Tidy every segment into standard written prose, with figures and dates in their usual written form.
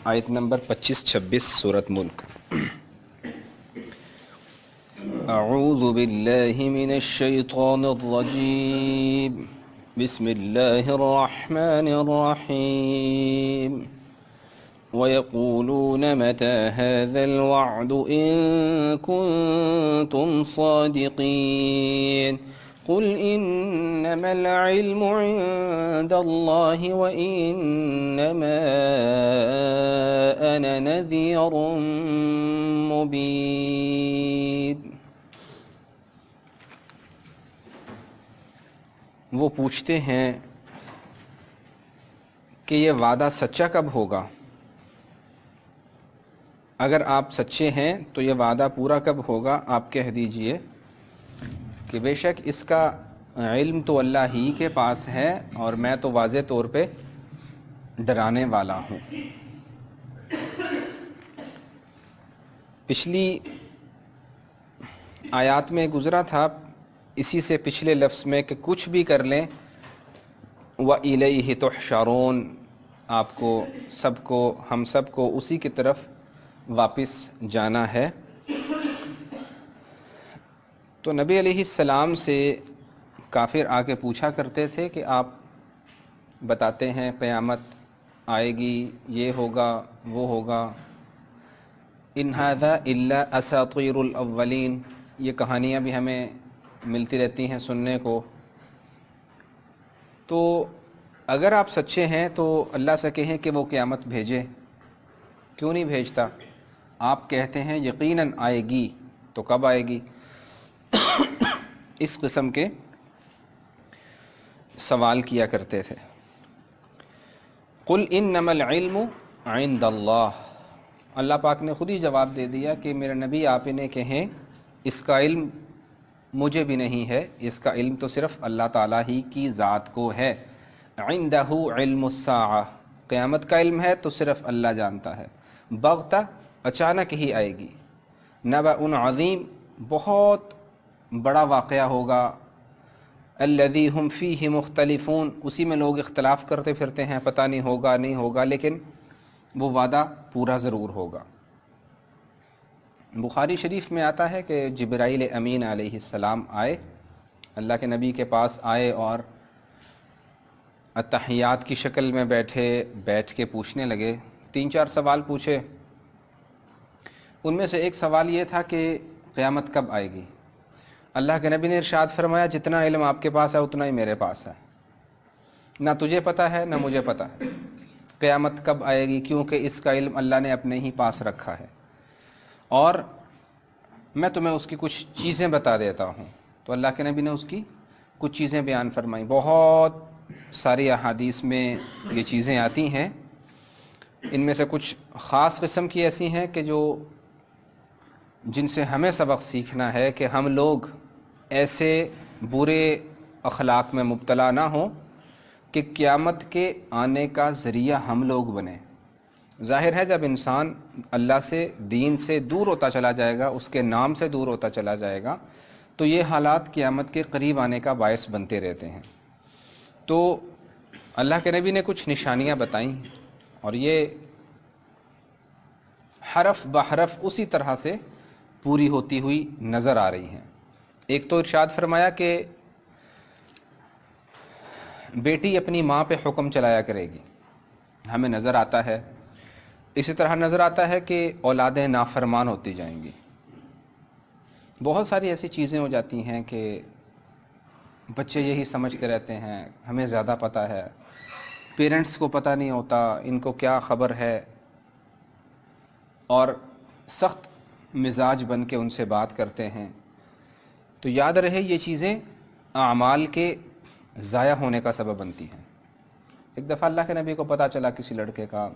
آیت نمبر 25-26 سورۃ ملک۔ اعوذ باللہ من الشیطان الرجیم، بسم اللہ الرحمن الرحیم۔ وَيَقُولُونَ مَتَى هَذَا الْوَعْدُ إِن كُنتُمْ صَادِقِينَ قُلْ إِنَّمَا الْعِلْمُ عِندَ اللَّهِ وَإِنَّمَا أَنَا نَذِيرٌ مُبِينٌ۔ وہ پوچھتے ہیں کہ یہ وعدہ سچا کب ہوگا؟ اگر آپ سچے ہیں تو یہ وعدہ پورا کب ہوگا؟ آپ کہہ دیجئے کہ بے شک اس کا علم تو اللہ ہی کے پاس ہے اور میں تو واضح طور پہ ڈرانے والا ہوں۔ پچھلی آیات میں گزرا تھا اسی سے پچھلے لفظ میں کہ کچھ بھی کر لیں وَإِلَيْهِ تُحْشَرُونَ، آپ کو سب کو، ہم سب کو اسی کی طرف واپس جانا ہے۔ تو نبی علیہ السلام سے کافر آ کے پوچھا کرتے تھے کہ آپ بتاتے ہیں قیامت آئے گی، یہ ہوگا وہ ہوگا، ان ھذا الا اساطیر الاولین، یہ کہانیاں بھی ہمیں ملتی رہتی ہیں سننے کو۔ تو اگر آپ سچے ہیں تو اللہ سے کہیں کہ وہ قیامت بھیجے، کیوں نہیں بھیجتا؟ آپ کہتے ہیں یقیناً آئے گی، تو کب آئے گی؟ اس قسم کے سوال کیا کرتے تھے۔ قل انما العلم عند اللہ، اللہ پاک نے خود ہی جواب دے دیا کہ میرے نبی آپ انہیں کہیں اس کا علم مجھے بھی نہیں ہے، اس کا علم تو صرف اللہ تعالیٰ ہی کی ذات کو ہے۔ عندہ علم الساعہ، قیامت کا علم ہے تو صرف اللہ جانتا ہے۔ بغتہ، اچانک ہی آئے گی۔ نبأ عظیم، بہت بڑا واقعہ ہوگا۔ الذی ہم فیہ مختلفون، اسی میں لوگ اختلاف کرتے پھرتے ہیں، پتہ نہیں ہوگا نہیں ہوگا، لیکن وہ وعدہ پورا ضرور ہوگا۔ بخاری شریف میں آتا ہے کہ جبرائیل امین علیہ السلام آئے، اللہ کے نبی کے پاس آئے اور اتحیات کی شکل میں بیٹھ کے پوچھنے لگے۔ 3-4 سوال پوچھے، ان میں سے ایک سوال یہ تھا کہ قیامت کب آئے گی؟ اللہ کے نبی نے ارشاد فرمایا جتنا علم آپ کے پاس ہے اتنا ہی میرے پاس ہے، نہ تجھے پتہ ہے نہ مجھے پتہ ہے قیامت کب آئے گی، کیونکہ اس کا علم اللہ نے اپنے ہی پاس رکھا ہے، اور میں تمہیں اس کی کچھ چیزیں بتا دیتا ہوں۔ تو اللہ کے نبی نے اس کی کچھ چیزیں بیان فرمائیں۔ بہت ساری احادیث میں یہ چیزیں آتی ہیں، ان میں سے کچھ خاص قسم کی ایسی ہیں کہ جن سے ہمیں سبق سیکھنا ہے کہ ہم لوگ ایسے برے اخلاق میں مبتلا نہ ہوں کہ قیامت کے آنے کا ذریعہ ہم لوگ بنیں۔ ظاہر ہے جب انسان اللہ سے، دین سے دور ہوتا چلا جائے گا، اس کے نام سے دور ہوتا چلا جائے گا، تو یہ حالات قیامت کے قریب آنے کا باعث بنتے رہتے ہیں۔ تو اللہ کے نبی نے کچھ نشانیاں بتائیں اور یہ حرف بحرف اسی طرح سے پوری ہوتی ہوئی نظر آ رہی ہیں۔ ایک تو ارشاد فرمایا کہ بیٹی اپنی ماں پہ حکم چلایا کرے گی، ہمیں نظر آتا ہے۔ اسی طرح نظر آتا ہے کہ اولادیں نافرمان ہوتی جائیں گی۔ بہت ساری ایسی چیزیں ہو جاتی ہیں کہ بچے یہی سمجھتے رہتے ہیں ہمیں زیادہ پتہ ہے، پیرنٹس کو پتہ نہیں ہوتا ان کو کیا خبر ہے، اور سخت مزاج بن کے ان سے بات کرتے ہیں۔ تو یاد رہے یہ چیزیں اعمال کے ضائع ہونے کا سبب بنتی ہیں۔ ایک دفعہ اللہ کے نبی کو پتہ چلا کسی لڑکے کا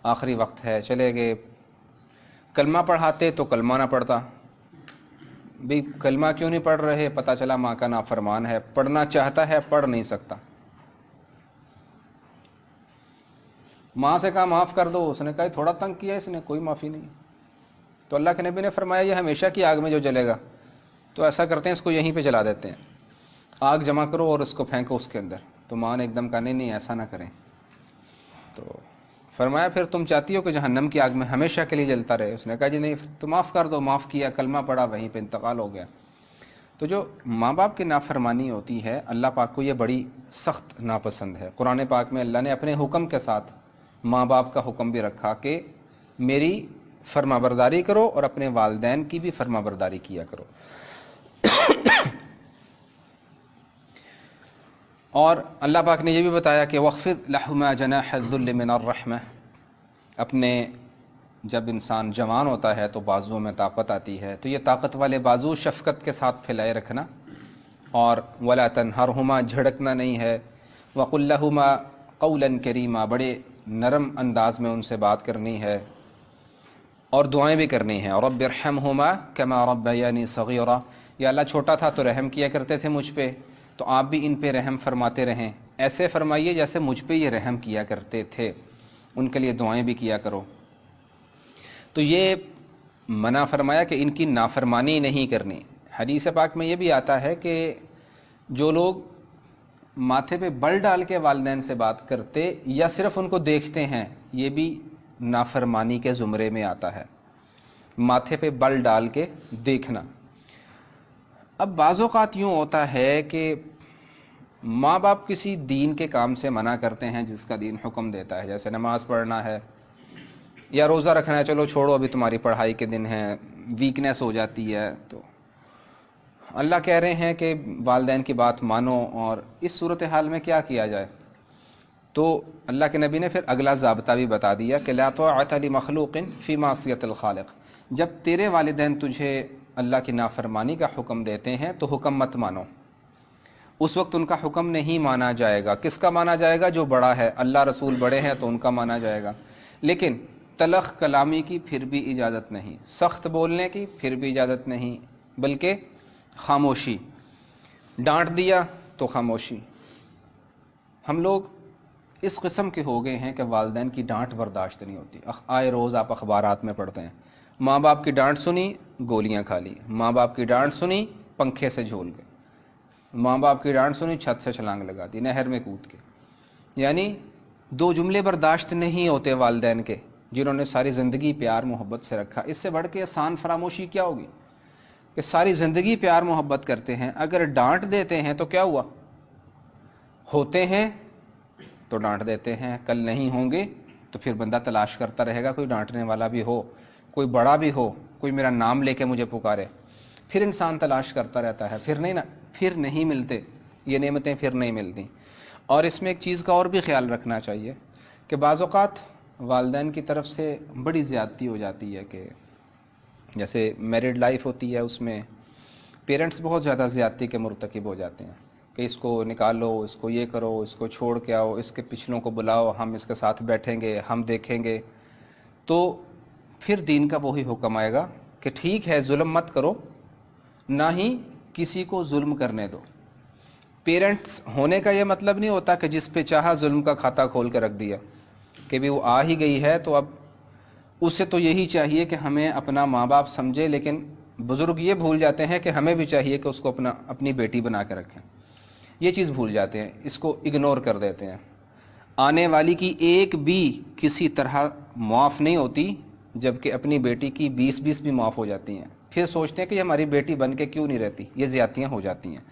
آخری وقت ہے، چلے گئے، کلمہ پڑھاتے تو کلمہ نہ پڑھتا۔ بھی کلمہ کیوں نہیں پڑھ رہے؟ پتہ چلا ماں کا نافرمان ہے، پڑھنا چاہتا ہے پڑھ نہیں سکتا۔ ماں سے کہا معاف کر دو، اس نے کہا تھوڑا تنگ کیا اس نے، کوئی معافی نہیں۔ تو اللہ کے نبی نے فرمایا یہ ہمیشہ کی آگ میں جو جلے گا، تو ایسا کرتے ہیں اس کو یہیں پہ جلا دیتے ہیں، آگ جمع کرو اور اس کو پھینکو اس کے اندر۔ تو ماں نے ایک دم کہا نہیں ایسا نہ کریں۔ تو فرمایا پھر تم چاہتی ہو کہ جہنم کی آگ میں ہمیشہ کے لیے جلتا رہے؟ اس نے کہا جی نہیں، تو معاف کر دو. معاف کیا، کلمہ پڑھا، وہیں پہ انتقال ہو گیا. تو جو ماں باپ کی نافرمانی ہوتی ہے اللہ پاک کو یہ بڑی سخت ناپسند ہے. قرآن پاک میں اللہ نے اپنے حکم کے ساتھ ماں باپ کا حکم بھی رکھا کہ میری فرما برداری کرو اور اپنے والدین کی بھی فرما برداری کیا کرو. اور اللہ پاک نے یہ بھی بتایا کہ وَخْفِضْ لَهُمَا جَنَاحَ الذُّلِّ مِنَ الرَّحْمَةِ. اپنے جب انسان جوان ہوتا ہے تو بازوؤں میں طاقت آتی ہے، تو یہ طاقت والے بازو شفقت کے ساتھ پھیلائے رکھنا. اور وَلَا تَنْهَرْهُمَا، جھڑکنا نہیں ہے. وَقُلْ لَهُمَا قَوْلًا كَرِيمًا، بڑے نرم انداز میں ان سے بات کرنی ہے اور دعائیں بھی کرنی ہیں. رَبِّ ارْحَمْهُمَا كَمَا رَبَّيَانِي صَغِيرًا، یا اللہ چھوٹا تھا تو رحم کیا کرتے تھے مجھ پہ، تو آپ بھی ان پہ رحم فرماتے رہیں. ایسے فرمائیے جیسے مجھ پہ یہ رحم کیا کرتے تھے. ان کے لیے دعائیں بھی کیا کرو. تو یہ منع فرمایا کہ ان کی نافرمانی نہیں کرنی. حدیث پاک میں یہ بھی آتا ہے کہ جو لوگ ماتھے پہ بل ڈال کے والدین سے بات کرتے یا صرف ان کو دیکھتے ہیں، یہ بھی نافرمانی کے زمرے میں آتا ہے. ماتھے پہ بل ڈال کے دیکھنا. اب بعض اوقات یوں ہوتا ہے کہ ماں باپ کسی دین کے کام سے منع کرتے ہیں جس کا دین حکم دیتا ہے، جیسے نماز پڑھنا ہے یا روزہ رکھنا ہے. چلو چھوڑو، ابھی تمہاری پڑھائی کے دن ہیں، ویکنیس ہو جاتی ہے. تو اللہ کہہ رہے ہیں کہ والدین کی بات مانو. اور اس صورتحال میں کیا کیا جائے؟ تو اللہ کے نبی نے پھر اگلا ضابطہ بھی بتا دیا کہ لا طاعۃ لمخلوق فی معصیۃ الخالق. جب تیرے والدین تجھے اللہ کی نافرمانی کا حکم دیتے ہیں تو حکم مت مانو. اس وقت ان کا حکم نہیں مانا جائے گا. کس کا مانا جائے گا؟ جو بڑا ہے. اللہ رسول بڑے ہیں تو ان کا مانا جائے گا. لیکن تلخ کلامی کی پھر بھی اجازت نہیں، سخت بولنے کی پھر بھی اجازت نہیں، بلکہ خاموشی. ڈانٹ دیا تو خاموشی. ہم لوگ اس قسم کے ہو گئے ہیں کہ والدین کی ڈانٹ برداشت نہیں ہوتی. آئے روز آپ اخبارات میں پڑھتے ہیں، ماں باپ کی ڈانٹ سنی گولیاں کھا لی، ماں باپ کی ڈانٹ سنی پنکھے سے جھول گئے، ماں باپ کی ڈانٹ سنی چھت سے چھلانگ لگا دی، نہر میں کود کے. یعنی دو جملے برداشت نہیں ہوتے والدین کے جنہوں نے ساری زندگی پیار محبت سے رکھا. اس سے بڑھ کے آسان فراموشی کیا ہوگی کہ ساری زندگی پیار محبت کرتے ہیں، اگر ڈانٹ دیتے ہیں تو کیا ہوا؟ ہوتے ہیں تو ڈانٹ دیتے ہیں، کل نہیں ہوں گے تو پھر بندہ تلاش کرتا رہے گا کوئی ڈانٹنے والا بھی ہو، کوئی بڑا بھی ہو، کوئی میرا نام لے کے مجھے پکارے. پھر انسان تلاش کرتا رہتا ہے، پھر نہیں ملتے یہ نعمتیں، پھر نہیں ملتی. اور اس میں ایک چیز کا اور بھی خیال رکھنا چاہیے کہ بعض اوقات والدین کی طرف سے بڑی زیادتی ہو جاتی ہے کہ جیسے میرڈ لائف ہوتی ہے، اس میں پیرنٹس بہت زیادہ زیادتی کے مرتکب ہو جاتے ہیں کہ اس کو نکالو، اس کو یہ کرو، اس کو چھوڑ کے آؤ، اس کے پچھلوں کو بلاؤ، ہم اس کے ساتھ بیٹھیں گے، ہم دیکھیں گے. تو پھر دین کا وہی حکم آئے گا کہ ٹھیک ہے ظلم مت کرو، نہ ہی کسی کو ظلم کرنے دو. پیرنٹس ہونے کا یہ مطلب نہیں ہوتا کہ جس پہ چاہا ظلم کا کھاتا کھول کے رکھ دیا کہ بھی وہ آ ہی گئی ہے تو اب اسے تو یہی چاہیے کہ ہمیں اپنا ماں باپ سمجھے. لیکن بزرگ یہ بھول جاتے ہیں کہ ہمیں بھی چاہیے کہ اس کو اپنی بیٹی بنا کے رکھیں. یہ چیز بھول جاتے ہیں، اس کو اگنور کر دیتے ہیں. آنے والی کی ایک بھی کسی طرح معاف نہیں ہوتی، جبکہ اپنی بیٹی کی 20 بھی معاف ہو جاتی ہیں. پھر سوچتے ہیں کہ ہماری بیٹی بن کے کیوں نہیں رہتی. یہ زیادتیاں ہو جاتی ہیں.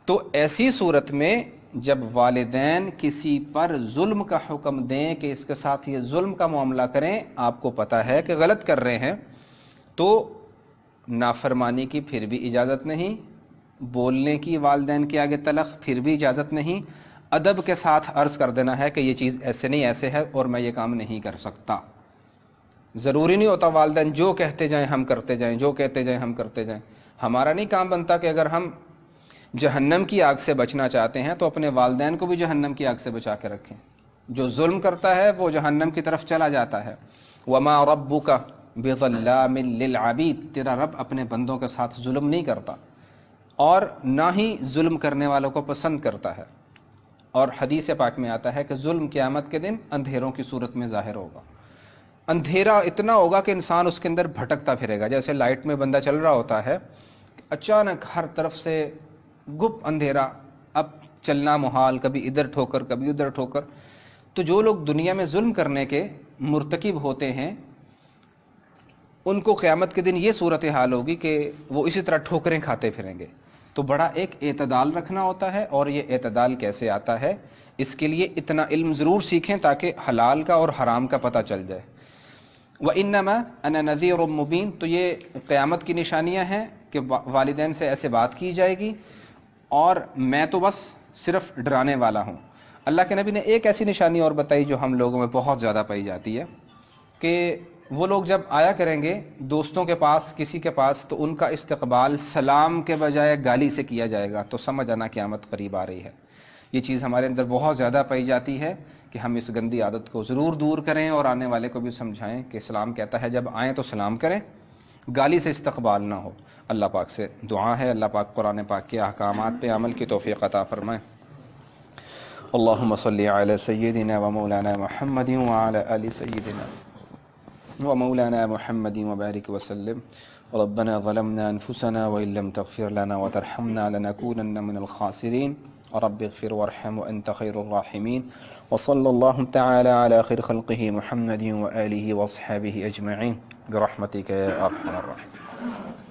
تو ایسی صورت میں جب والدین کسی پر ظلم کا حکم دیں کہ اس کے ساتھ یہ ظلم کا معاملہ کریں، آپ کو پتہ ہے کہ غلط کر رہے ہیں، تو نافرمانی کی پھر بھی اجازت نہیں، بولنے کی والدین کے آگے تلخ پھر بھی اجازت نہیں. ادب کے ساتھ عرض کر دینا ہے کہ یہ چیز ایسے نہیں ایسے ہے اور میں یہ کام نہیں کر سکتا. ضروری نہیں ہوتا والدین جو کہتے جائیں ہم کرتے جائیں، جو کہتے جائیں ہم کرتے جائیں. ہمارا نہیں کام بنتا کہ اگر ہم جہنم کی آگ سے بچنا چاہتے ہیں تو اپنے والدین کو بھی جہنم کی آگ سے بچا کے رکھیں. جو ظلم کرتا ہے وہ جہنم کی طرف چلا جاتا ہے. وما ربک بظلام للعبید، تیرا رب اپنے بندوں کے ساتھ ظلم نہیں کرتا اور نہ ہی ظلم کرنے والوں کو پسند کرتا ہے. اور حدیث پاک میں آتا ہے کہ ظلم قیامت کے دن اندھیروں کی صورت میں ظاہر ہوگا. اندھیرا اتنا ہوگا کہ انسان اس کے اندر بھٹکتا پھرے گا. جیسے لائٹ میں بندہ چل رہا ہوتا ہے، اچانک ہر طرف سے گپ اندھیرا، اب چلنا محال، کبھی ادھر ٹھوکر کبھی ادھر ٹھوکر. تو جو لوگ دنیا میں ظلم کرنے کے مرتکب ہوتے ہیں ان کو قیامت کے دن یہ صورتحال ہوگی کہ وہ اسی طرح ٹھوکریں کھاتے پھریں گے. تو بڑا ایک اعتدال رکھنا ہوتا ہے، اور یہ اعتدال کیسے آتا ہے اس کے لیے اتنا علم ضرور سیکھیں تاکہ حلال کا اور حرام کا پتہ چل جائے. وَإِنَّمَا أَنَا نَذِيرٌ مُبِينٌ، تو یہ قیامت کی نشانیاں ہیں کہ والدین سے ایسے بات کی جائے گی اور میں تو بس صرف ڈرانے والا ہوں. اللہ کے نبی نے ایک ایسی نشانی اور بتائی جو ہم لوگوں میں بہت زیادہ پائی جاتی ہے کہ وہ لوگ جب آیا کریں گے دوستوں کے پاس، کسی کے پاس، تو ان کا استقبال سلام کے بجائے گالی سے کیا جائے گا. تو سمجھ آنا قیامت قریب آ رہی ہے. یہ چیز ہمارے اندر بہت زیادہ پائی جاتی ہے کہ ہم اس گندی عادت کو ضرور دور کریں اور آنے والے کو بھی سمجھائیں کہ اسلام کہتا ہے جب آئیں تو سلام کریں، گالی سے استقبال نہ ہو. اللہ پاک سے دعا ہے اللہ پاک قرآن پاک کے احکامات پہ عمل کی توفیق عطا فرمائے. اللہم صلی علی سیدنا و مولانا محمد وعلی آل سیدنا ومولانا محمد وبارك وسلم. ربنا ظلمنا أنفسنا وإن لم تغفر لنا وترحمنا لنكونن من الخاسرين. رب اغفر وارحم وأنت خير الراحمين. وصلى الله تعالى على خير خلقه محمد وآله وأصحابه أجمعين برحمتك يا أرحم الراحمين.